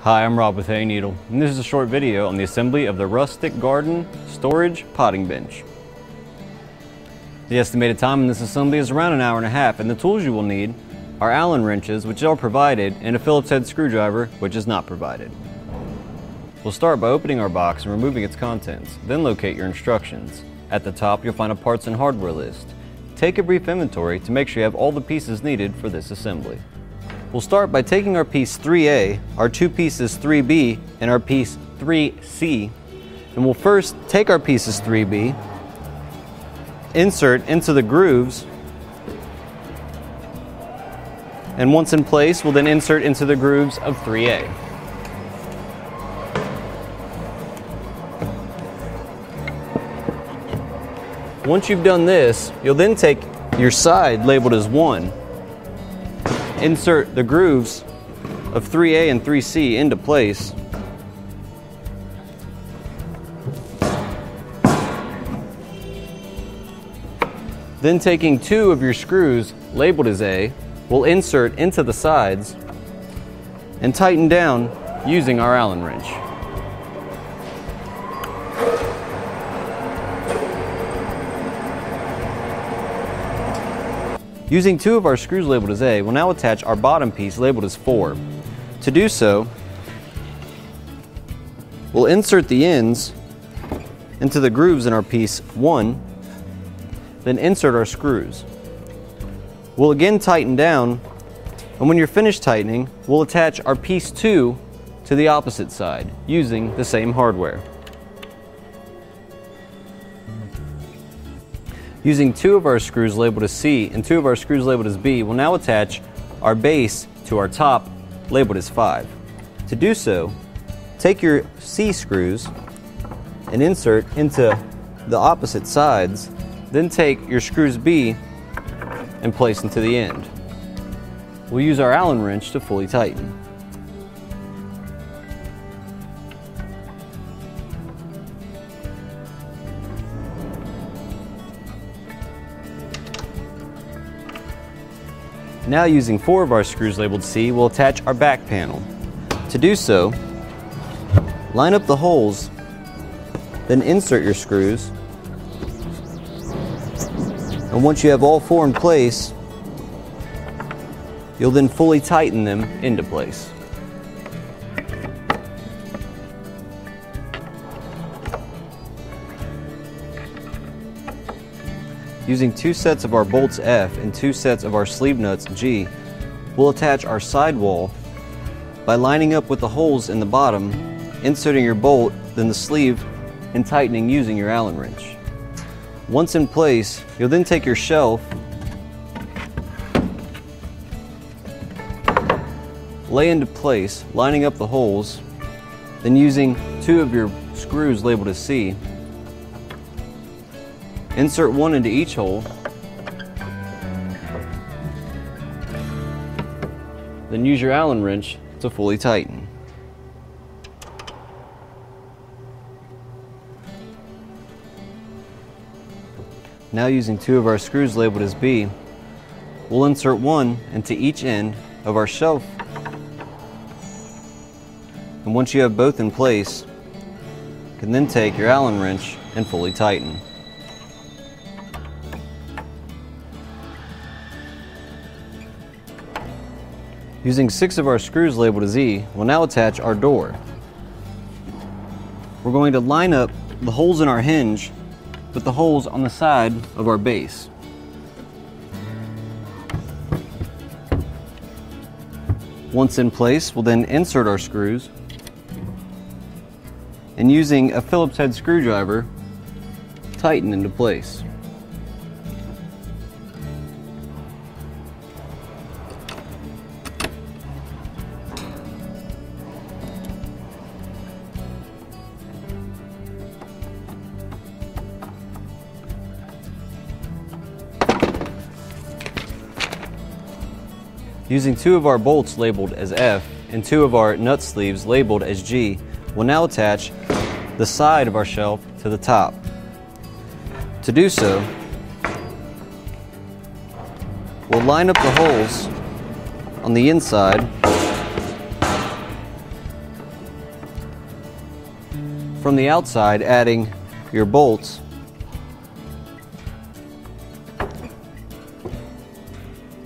Hi, I'm Rob with Hayneedle, and this is a short video on the assembly of the Rustic Garden Storage Potting Bench. The estimated time in this assembly is around an hour and a half, and the tools you will need are Allen wrenches, which are provided, and a Phillips head screwdriver, which is not provided. We'll start by opening our box and removing its contents, then locate your instructions. At the top, you'll find a parts and hardware list. Take a brief inventory to make sure you have all the pieces needed for this assembly. We'll start by taking our piece 3A, our two pieces 3B, and our piece 3C, and we'll first take our pieces 3B, insert into the grooves, and once in place, we'll then insert into the grooves of 3A. Once you've done this, you'll then take your side labeled as 1, insert the grooves of 3A and 3C into place. Then taking two of your screws labeled as A, we'll insert into the sides and tighten down using our Allen wrench. Using two of our screws labeled as A, we'll now attach our bottom piece labeled as 4. To do so, we'll insert the ends into the grooves in our piece 1, then insert our screws. We'll again tighten down, and when you're finished tightening, we'll attach our piece 2 to the opposite side using the same hardware. Using two of our screws labeled as C and two of our screws labeled as B, we'll now attach our base to our top labeled as 5. To do so, take your C screws and insert into the opposite sides, then take your screws B and place into the end. We'll use our Allen wrench to fully tighten. Now, using 4 of our screws labeled C, we'll attach our back panel. To do so, line up the holes, then insert your screws, and once you have all 4 in place, you'll then fully tighten them into place. Using 2 sets of our bolts F and 2 sets of our sleeve nuts G, we'll attach our sidewall by lining up with the holes in the bottom, inserting your bolt, then the sleeve, and tightening using your Allen wrench. Once in place, you'll then take your shelf, lay into place, lining up the holes, then using 2 of your screws labeled as C, insert 1 into each hole, then use your Allen wrench to fully tighten. Now, using 2 of our screws labeled as B, we'll insert 1 into each end of our shelf, and once you have both in place, you can then take your Allen wrench and fully tighten. Using 6 of our screws labeled as E, we'll now attach our door. We're going to line up the holes in our hinge with the holes on the side of our base. Once in place, we'll then insert our screws, and using a Phillips head screwdriver, tighten into place. Using 2 of our bolts labeled as F and 2 of our nut sleeves labeled as G, we'll now attach the side of our shelf to the top. To do so, we'll line up the holes on the inside from the outside, adding your bolts,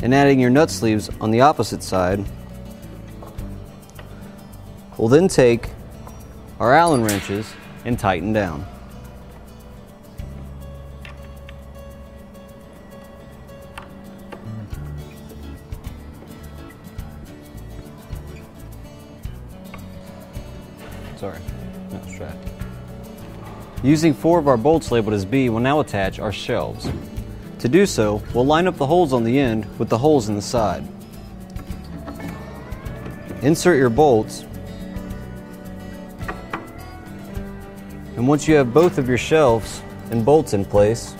and adding your nut sleeves on the opposite side. We'll then take our Allen wrenches and tighten down. Sorry, not distracted. Using 4 of our bolts labeled as B, we'll now attach our shelves. To do so, we'll line up the holes on the end with the holes in the side. Insert your bolts, and once you have both of your shelves and bolts in place,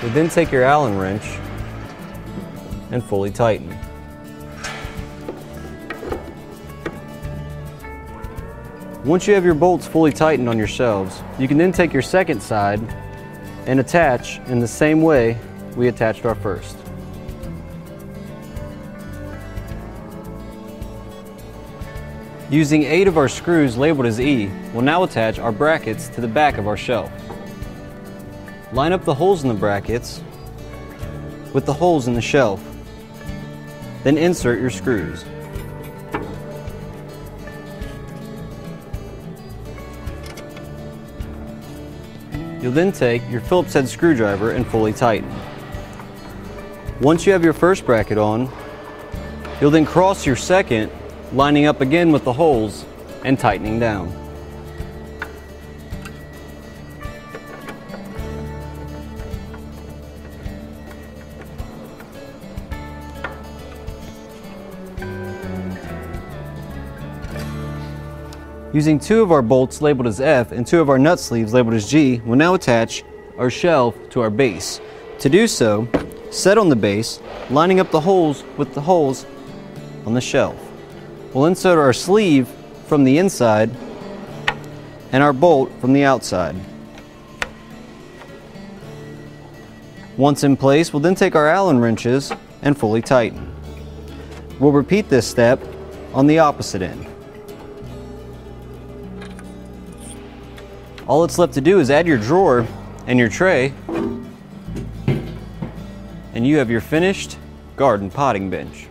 you then take your Allen wrench and fully tighten. Once you have your bolts fully tightened on your shelves, you can then take your second side and attach in the same way we attached our first. Using 8 of our screws labeled as E, we'll now attach our brackets to the back of our shelf. Line up the holes in the brackets with the holes in the shelf. Then insert your screws. You'll then take your Phillips head screwdriver and fully tighten. Once you have your first bracket on, you'll then cross your second, lining up again with the holes and tightening down. Using 2 of our bolts labeled as F and 2 of our nut sleeves labeled as G, we'll now attach our shelf to our base. To do so, set on the base, lining up the holes with the holes on the shelf. We'll insert our sleeve from the inside and our bolt from the outside. Once in place, we'll then take our Allen wrenches and fully tighten. We'll repeat this step on the opposite end. All that's left to do is add your drawer and your tray, and you have your finished garden potting bench.